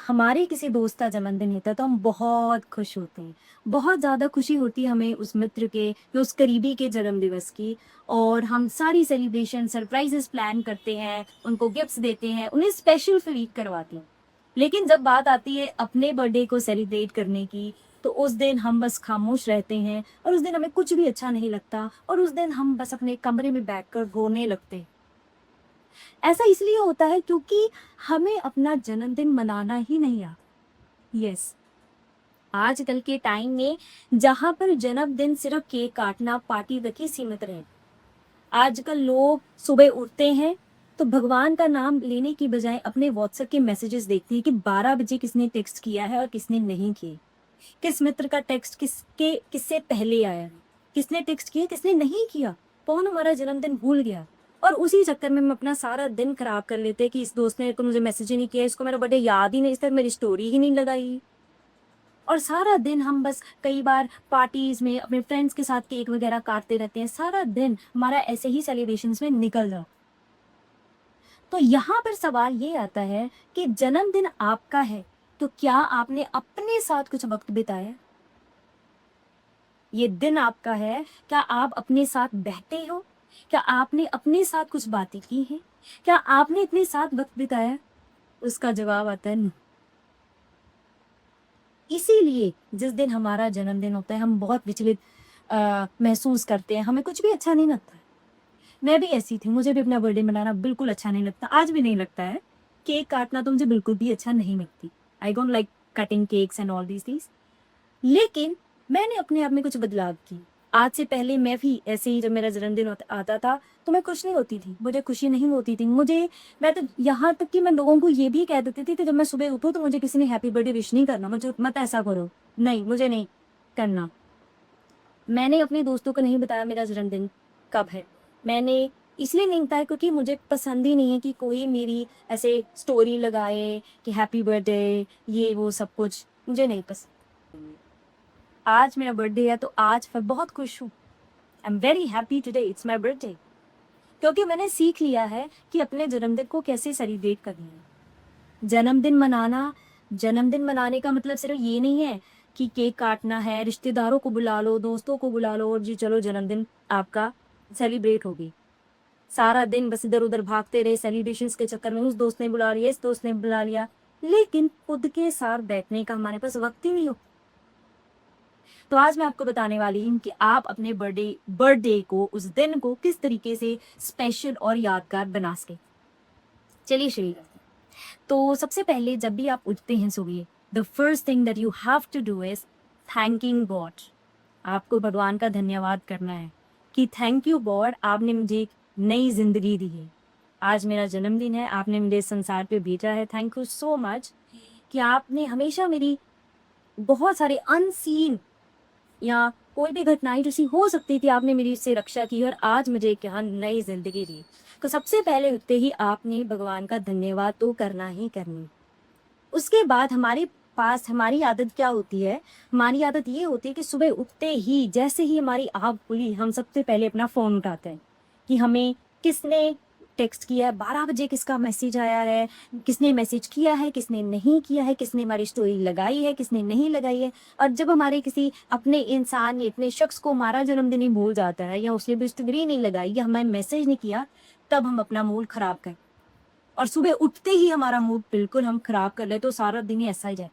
हमारे किसी दोस्त का जन्मदिन होता है तो हम बहुत खुश होते हैं। बहुत ज़्यादा खुशी होती है हमें उस मित्र के या उस करीबी के जन्मदिवस की, और हम सारी सेलिब्रेशन सरप्राइज़ेज़ प्लान करते हैं, उनको गिफ्ट्स देते हैं, उन्हें स्पेशल फ़ील करवाते हैं। लेकिन जब बात आती है अपने बर्थडे को सेलिब्रेट करने की, तो उस दिन हम बस खामोश रहते हैं और उस दिन हमें कुछ भी अच्छा नहीं लगता और उस दिन हम बस अपने कमरे में बैठकर रोने लगते हैं। ऐसा इसलिए होता है क्योंकि हमें अपना जन्मदिन मनाना ही नहीं आता। यस, आजकल के टाइम में जहाँ पर जन्मदिन सिर्फ केक काटना, पार्टी तक ही सीमित रहे। आजकल लोग सुबह उठते हैं तो भगवान का नाम लेने की बजाय अपने व्हाट्सएप के मैसेजेस देखते हैं कि 12 बजे किसने टेक्स्ट किया है और किसने नहीं किए। किस मित्र का टेक्स्ट किससे पहले आया है, किसने टेक्स्ट किया, किसने नहीं किया, कौन हमारा जन्मदिन भूल गया। और उसी चक्कर में हम अपना सारा दिन खराब कर लेते हैं कि इस दोस्त ने तो मुझे मैसेज ही नहीं किया, इसको मेरा बर्थडे याद ही नहीं, इसने मेरी स्टोरी ही नहीं लगाई। और सारा दिन हम बस कई बार पार्टीज में अपने फ्रेंड्स के साथ केक वगैरह काटते रहते हैं, सारा दिन हमारा ऐसे ही सेलिब्रेशंस में निकल जाता। तो यहाँ पर सवाल ये आता है कि जन्मदिन आपका है, तो क्या आपने अपने साथ कुछ वक्त बिताया? ये दिन आपका है, क्या आप अपने साथ बहते हो? क्या आपने अपने साथ कुछ बातें की हैं? क्या आपने अपने साथ वक्त बिताया? उसका जवाब आता है नहीं। इसीलिए जिस दिन हमारा जन्मदिन होता है हम बहुत विचलित महसूस करते हैं, हमें कुछ भी अच्छा नहीं लगता है। मैं भी ऐसी थी, मुझे भी अपना बर्थडे मनाना बिल्कुल अच्छा नहीं लगता, आज भी नहीं लगता है। केक काटना तो मुझे बिल्कुल भी अच्छा नहीं लगती। I don't like cutting cakes and all these things. लेकिन मैंने अपने आप में कुछ बदलाव किए। आज से पहले मैं भी ऐसे ही, जब मेरा जन्मदिन आता था तो मैं खुश नहीं होती थी, मुझे खुशी नहीं होती थी। मैं तो यहाँ तक कि मैं लोगों को ये भी कह देती थी कि जब मैं सुबह उठूँ तो मुझे किसी ने हैप्पी बर्थडे विश नहीं करना, मुझे मत ऐसा करो, नहीं मुझे नहीं करना। मैंने अपने दोस्तों को नहीं बताया मेरा जन्मदिन कब है। मैंने इसलिए नहीं बताया क्योंकि मुझे पसंद ही नहीं है कि कोई मेरी ऐसे स्टोरी लगाए कि हैप्पी बर्थडे, ये वो सब कुछ मुझे नहीं पसंद। आज मेरा बर्थडे है तो आज मैं बहुत खुश हूँ। I am very happy today, it's my birthday. क्योंकि मैंने सीख लिया है कि अपने जन्मदिन को कैसे सेलिब्रेट करना है। जन्मदिन मनाना जन्मदिन मनाने का मतलब सिर्फ ये नहीं है कि केक काटना है, रिश्तेदारों को बुला लो, दोस्तों को बुला लो और जी चलो जन्मदिन आपका सेलिब्रेट होगी। सारा दिन बस इधर-उधर भागते रहे सेलिब्रेशंस के चक्कर में, उस दोस्त ने बुला लिया, इस दोस्त ने बुला लिया, लेकिन खुद के साथ बैठने का हमारे पास वक़्त ही नहीं हो। तो आज मैं आपको बताने वाली हूँ कि आप अपने बर्थडे को, उस दिन को किस तरीके से स्पेशल और यादगार बना सकें। चलिए शुरू करते हैं। तो सबसे पहले जब भी आप उठते हैं सुबह, the first thing that you have to do is thanking God. आपको भगवान का धन्यवाद करना है कि थैंक यू गॉड, आपने मुझे एक नई ज़िंदगी दी है। आज मेरा जन्मदिन है, आपने मुझे इस संसार पे भेजा है। थैंक यू सो मच कि आपने हमेशा मेरी बहुत सारे अनसीन या कोई भी घटनाएँ जैसी हो सकती थी, आपने मेरी इससे रक्षा की और आज मुझे एक यहाँ नई ज़िंदगी दी। तो सबसे पहले उठते ही आपने भगवान का धन्यवाद तो करना ही करना। उसके बाद हमारे पास हमारी आदत क्या होती है? हमारी आदत ये होती है कि सुबह उठते ही, जैसे ही हमारी आँख खुली, हम सबसे पहले अपना फ़ोन उठाते हैं कि हमें किसने टेक्स्ट किया है, 12 बजे किसका मैसेज आया है, किसने मैसेज किया है, किसने नहीं किया है, किसने हमारी स्टोरी लगाई है, किसने नहीं लगाई है। और जब हमारे किसी अपने इंसान या अपने शख्स को हमारा जन्मदिन ही भूल जाता है या उसने भी स्टोरी नहीं लगाई या हमें मैसेज नहीं किया, तब हम अपना मूड खराब करते हैं। और सुबह उठते ही हमारा मूड बिल्कुल हम खराब कर ले तो सारा दिन ही ऐसा ही जाए।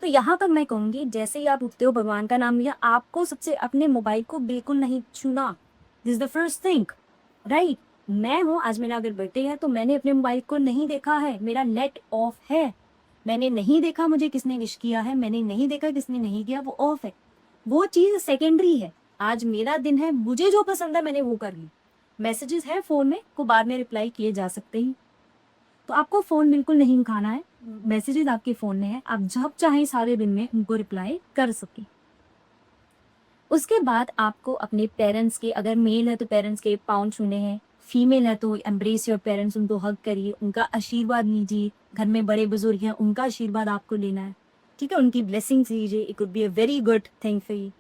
तो यहाँ पर मैं कहूँगी, जैसे ही आप उठते हो भगवान का नाम लिया, आपको सबसे अपने मोबाइल को बिल्कुल नहीं छूना। This is the first thing, right? मैं हूँ, आज मेरा अगर बर्थडे है तो मैंने अपने मोबाइल को नहीं देखा है, मेरा नेट ऑफ है। मैंने नहीं देखा मुझे किसने विश किया है, मैंने नहीं देखा किसने नहीं किया, वो ऑफ है। वो चीज़ सेकेंडरी है। आज मेरा दिन है, मुझे जो पसंद है मैंने वो कर ली। मैसेजेस हैं फ़ोन में, को बाद में रिप्लाई किए जा सकते हैं। तो आपको फ़ोन बिल्कुल नहीं उठाना है, मैसेजेस आपके फ़ोन में हैं, आप जब चाहें सारे दिन में उनको रिप्लाई कर सकें। उसके बाद आपको अपने पेरेंट्स के, अगर मेल है तो पेरेंट्स के पाँव छूने हैं, फीमेल है तो एम्ब्रेस योर पेरेंट्स, उनको हग करिए, उनका आशीर्वाद लीजिए। घर में बड़े-बुज़ुर्ग हैं, उनका आशीर्वाद आपको लेना है, ठीक है? उनकी ब्लेसिंग्स लीजिए, it could be a very good thing for you.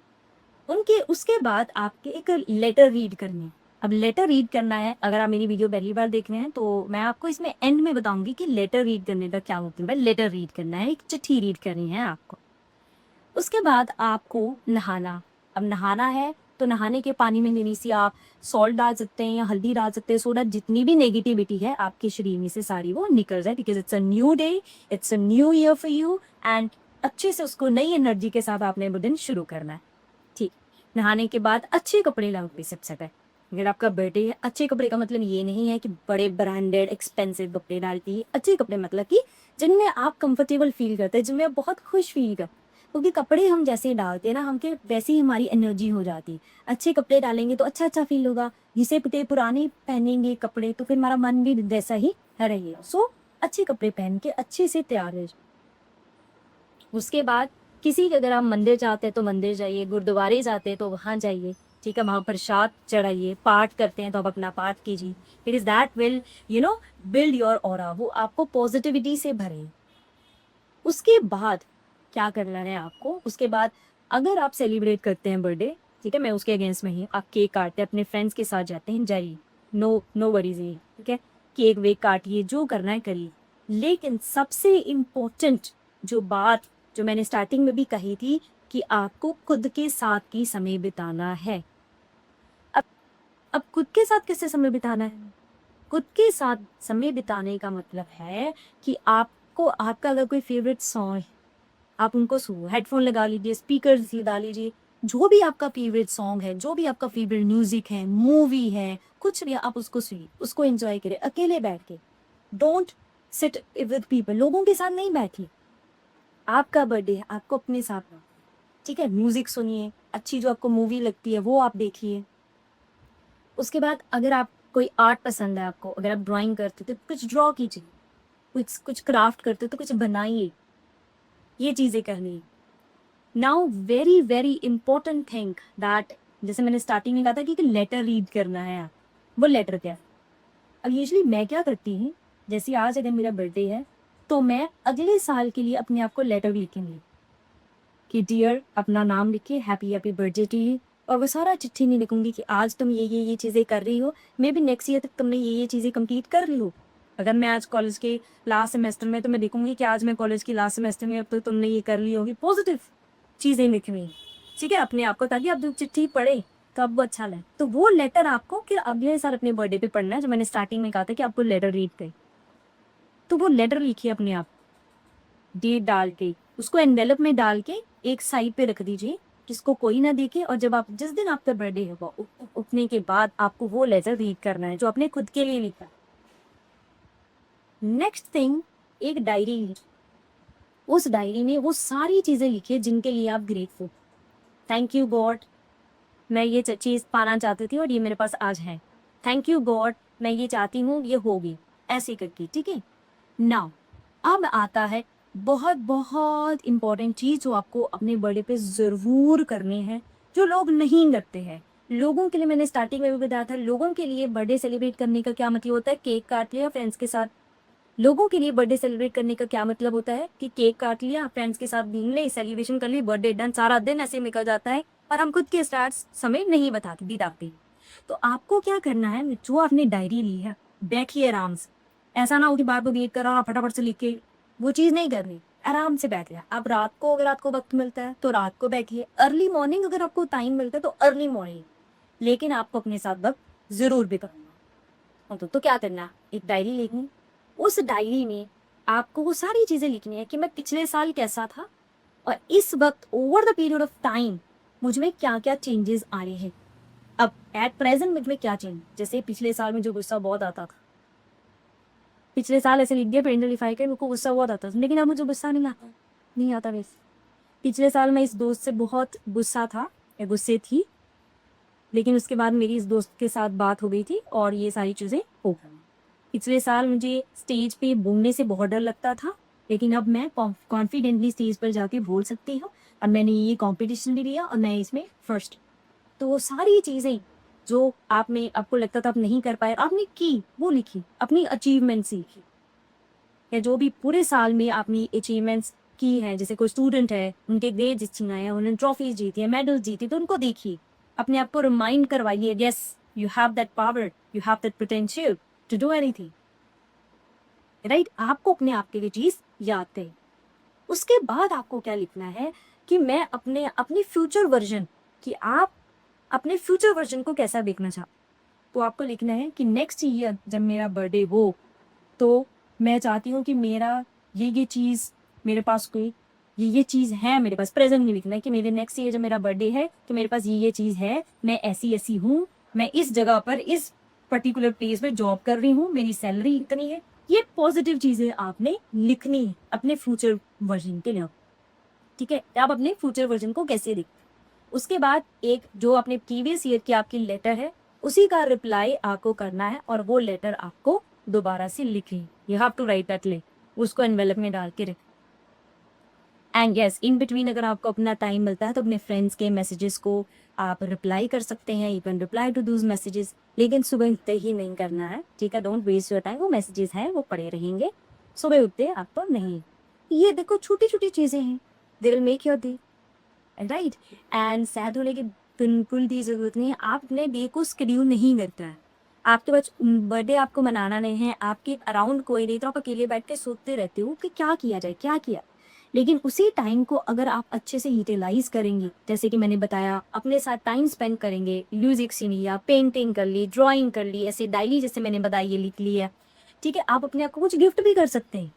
उनके उसके बाद आपके एक लेटर रीड करनी है। अब लेटर रीड करना है, अगर आप मेरी वीडियो पहली बार देख रहे हैं तो मैं आपको इसमें एंड में बताऊंगी कि लेटर रीड करने का क्या मतलब है। लेटर रीड करना है, एक चिट्ठी रीड करनी है आपको। उसके बाद आपको नहाना। अब नहाना है तो नहाने के पानी में थोड़ी सी आप सॉल्ट डाल सकते हैं या हल्दी डाल सकते हैं, सो दैट जितनी भी नेगेटिविटी है आपके शरीर में से सारी वो निकल जाए, because it's a new day, it's a new year for you, and अच्छे से उसको नई एनर्जी के साथ आपने वो दिन शुरू करना है। ठीक, नहाने के बाद अच्छे कपड़े लगाओगे सबसे पहले। अगर आपका बर्थडे है, अच्छे कपड़े का मतलब ये नहीं है कि बड़े ब्रांडेड एक्सपेंसिव कपड़े डालती है। अच्छे कपड़े मतलब कि जिनमें आप कंफर्टेबल फील करते हैं, जिनमें आप बहुत खुश फील करते, क्योंकि कपड़े हम जैसे डालते हैं ना, हमके वैसे ही हमारी एनर्जी हो जाती है। अच्छे कपड़े डालेंगे तो अच्छा अच्छा फील होगा, घिसे पिटे पुराने पहनेंगे कपड़े तो फिर हमारा मन भी वैसा ही रहेगा। सो अच्छे कपड़े पहन के अच्छे से तैयार रह। उसके बाद किसी अगर आप मंदिर जाते हैं तो मंदिर जाइए, गुरुद्वारे जाते हैं तो वहाँ जाइए, ठीक है, वहाँ प्रसाद चढ़ाइए, पाठ करते हैं तो आप अपना पाठ कीजिए। It is that will build your aura, वो आपको पॉजिटिविटी से भरे। उसके बाद क्या करना है आपको, उसके बाद अगर आप सेलिब्रेट करते हैं बर्थडे, ठीक है, मैं उसके अगेंस्ट में ही, आप केक काटते हैं अपने फ्रेंड्स के साथ जाते हैं, जाइए, नो नो वरीज है, ठीक है, केक वेक काटिए, जो करना है करिए। लेकिन सबसे इम्पोर्टेंट जो बात जो मैंने स्टार्टिंग में भी कही थी कि आपको खुद के साथ की समय बिताना है। अब अब खुद के साथ कैसे समय बिताना है? खुद के साथ समय बिताने का मतलब है कि आपको, आपका अगर कोई फेवरेट सॉन्ग है, आप उनको सुनो, हेडफोन लगा लीजिए, स्पीकर्स लगा लीजिए, जो भी आपका फेवरेट सॉन्ग है, जो भी आपका फेवरेट म्यूजिक है, मूवी है, कुछ भी, आप उसको सुनिए, उसको एंजॉय करें अकेले बैठ के। डोंट सिट विद पीपल, लोगों के साथ नहीं बैठिए। आपका बर्थडे है, आपको अपने साथ रहो, ठीक है, म्यूजिक सुनिए, अच्छी जो आपको मूवी लगती है वो आप देखिए। उसके बाद अगर आप कोई आर्ट पसंद है आपको, अगर आप ड्राइंग करते हो तो कुछ ड्रॉ कीजिए, कुछ कुछ क्राफ्ट करते हो तो कुछ बनाइए, ये चीज़ें करनी है। Now very very important thing that, जैसे मैंने स्टार्टिंग में कहा था कि लेटर रीड करना है आप, वो लेटर क्या है? अब यूजली मैं क्या करती हूँ, जैसे आज अगर मेरा बर्थडे है तो मैं अगले साल के लिए अपने आप को लेटर लिखेंगी कि डियर, अपना नाम लिखिए, happy happy birthday to you. और वो सारा चिट्ठी नहीं लिखूंगी कि आज तुम ये चीज़ें कर रही हो, मे बी नेक्स्ट ईयर तक तुमने ये चीज़ें कंप्लीट कर ली हो। अगर मैं आज कॉलेज के लास्ट सेमेस्टर में, तो मैं लिखूंगी कि आज मैं कॉलेज की लास्ट सेमेस्टर में, अब तो तुमने ये कर ली होगी, पॉजिटिव चीज़ें लिखनी, ठीक है, अपने आप को, ताकि आप जब चिट्ठी पढ़े तो आपको अच्छा लगे। तो वो लेटर आपको फिर अगले साल अपने बर्थडे पे पढ़ना है, जो मैंने स्टार्टिंग में कहा था कि आपको लेटर रीड करें। तो वो लेटर लिखिए अपने आप, डेट डाल के, उसको एनवेलप में डाल के एक साइड पे रख दीजिए, जिसको कोई ना देखे। और जब आप, जिस दिन आपका बर्थडे होगा, उठने के बाद आपको वो लेटर रीड करना है जो आपने खुद के लिए लिखा। नेक्स्ट थिंग, एक डायरी लिखिए, उस डायरी में वो सारी चीजें लिखिए जिनके लिए आप ग्रेटफुल। थैंक यू गॉड, मैं ये चीज पाना चाहती थी और ये मेरे पास आज है। थैंक यू गॉड, मैं ये चाहती हूँ ये होगी, ऐसे करके, ठीक है। नाउ अब आता है बहुत बहुत इंपॉर्टेंट चीज जो आपको अपने बर्थडे पे जरूर करनी है, जो लोग नहीं करते हैं। लोगों के लिए मैंने स्टार्टिंग में भी बताया था, लोगों के लिए बर्थडे सेलिब्रेट करने का क्या मतलब होता है, केक काट लिया फ्रेंड्स के साथ। लोगों के लिए बर्थडे सेलिब्रेट करने का क्या मतलब होता है कि केक काट लिया, फ्रेंड्स के साथ घूम ले, सेलिब्रेशन कर ली, बर्थडे डन, सारा दिन ऐसे निकल जाता है और हम खुद के स्टार्ट समय नहीं बताते बिताते। तो आपको क्या करना है, जो आपने डायरी ली है, बैठिए आराम से। ऐसा ना हो कि बार बार वेट कर रहा हूँ, फटाफट से लिख के, वो चीज़ नहीं करनी। आराम से बैठ गया, आप रात को, अगर आपको वक्त मिलता है तो रात को बैठिए, अर्ली मॉर्निंग अगर आपको टाइम मिलता है तो अर्ली मॉर्निंग, लेकिन आपको अपने साथ वक्त जरूर बिताना। तो क्या करना, एक डायरी लिखनी, उस डायरी में आपको वो सारी चीजें लिखनी है कि मैं पिछले साल कैसा था और इस वक्त over the period of time मुझ में क्या क्या चेंजेस आ रहे हैं। अब एट प्रेजेंट मुझ में क्या चेंज, जैसे पिछले साल में जो गुस्सा बहुत आता था, पिछले साल ऐसे लिख दिया पेन लिफाई के, मेरे को गुस्सा बहुत आता था, लेकिन अब मुझे गुस्सा नहीं आता, नहीं आता वैसे। पिछले साल मैं इस दोस्त से बहुत गुस्सा था या गुस्से थी, लेकिन उसके बाद मेरी इस दोस्त के साथ बात हो गई थी और ये सारी चीज़ें हो गई। पिछले साल मुझे स्टेज पे बोलने से बहुत डर लगता था, लेकिन अब मैं कॉन्फिडेंटली स्टेज पर जाके बोल सकती हूँ और मैंने ये कंपटीशन भी लिया और मैं इसमें फर्स्ट। तो वो सारी चीज़ें जो आप में आपको लगता था आप नहीं कर पाए, आपने की, वो लिखी, अपनी अचीवमेंट्स लिखी, या जो भी पूरे साल में आपने अचीवमेंट्स की है। जैसे कोई स्टूडेंट है, उनके ग्रेड्स अच्छे आए हैं, उन्होंने ट्रॉफीज जीती है, मेडल्स जीती, तो उनको देखिए, अपने आप को रिमाइंड करवाइए, yes you have that power, you have that potential to do anything, right? आपको अपने आप के लिए चीज याद है। उसके बाद आपको क्या लिखना है कि मैं अपनी फ्यूचर वर्जन, कि आप अपने फ्यूचर वर्जन को कैसा देखना चाहते। तो आपको लिखना है कि नेक्स्ट ईयर जब मेरा बर्थडे हो तो मैं चाहती हूँ कि मेरा ये चीज़ मेरे पास कोई ये चीज़ है मेरे पास। प्रेजेंट नहीं लिखना है कि मेरे नेक्स्ट ईयर जब मेरा बर्थडे है तो मेरे पास ये चीज़ है, मैं ऐसी ऐसी हूँ, मैं इस जगह पर इस पर्टिकुलर प्लेस में जॉब कर रही हूँ, मेरी सैलरी इतनी है। ये पॉजिटिव चीज़ें आपने लिखनी है अपने फ्यूचर वर्जन के लिए, ठीक है? आप अपने फ्यूचर वर्जन को कैसे लिखते हैं। उसके बाद एक जो अपने प्रीवियस ईयर की आपकी लेटर है उसी का रिप्लाई आपको करना है और वो लेटर आपको दोबारा से लिखें। You have to write that ले, उसको एनवेलप में डाल के रखें। एंड यस, इन बिटवीन अगर आपको अपना टाइम मिलता है तो अपने फ्रेंड्स के मैसेजेस को आप रिप्लाई कर सकते हैं, you can reply to those messages, लेकिन सुबह उठते ही नहीं करना है, ठीक है? डोंट वेस्ट योर टाइम, वो मैसेजेस हैं वो पड़े रहेंगे, सुबह उठते आपको नहीं। ये देखो छोटी छोटी चीज़ें हैं, they will make your day, right? And sad होने की बिल्कुल भी ज़रूरत नहीं है। आप अपने डे को शेड्यूल नहीं करता है, आपके पास बर्थडे आपको मनाना नहीं है, आपके अराउंड कोई नहीं, तो आप अकेले बैठ के सोचते रहते हो कि क्या किया जाए, क्या किया। लेकिन उसी टाइम को अगर आप अच्छे से यूटिलाइज करेंगे, जैसे कि मैंने बताया, अपने साथ टाइम स्पेंड करेंगे, म्यूजिक सुन लिया, पेंटिंग कर ली, ड्राइंग कर ली, ऐसे डायरी जैसे मैंने बताया ये लिख लिया, ठीक है? आप अपने आप को कुछ गिफ्ट भी कर सकते हैं।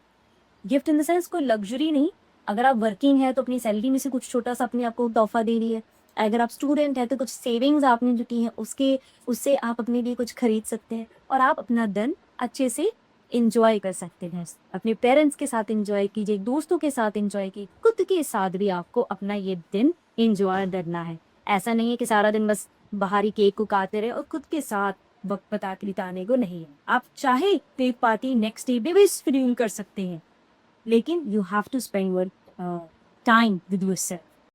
गिफ्ट इन द सेंस कोई लग्जरी नहीं, अगर आप वर्किंग है तो अपनी सैलरी में से कुछ छोटा सा अपने आप को तोहफा दे रही है। अगर आप स्टूडेंट है तो कुछ सेविंग्स आपने जो की है उससे आप अपने लिए कुछ खरीद सकते हैं और आप अपना दिन अच्छे से इंजॉय कर सकते हैं। अपने पेरेंट्स के साथ इंजॉय कीजिए, दोस्तों के साथ इंजॉय कीजिए, खुद के साथ भी आपको अपना ये दिन इंजॉय करना है। ऐसा नहीं है कि सारा दिन बस बाहरी केक को काटते रहे और खुद के साथ वक्त बिताने को नहीं है। आप चाहे केक पार्टी नेक्स्ट डे भी शेड्यूल कर सकते हैं, लेकिन you have to spend your time with yourself.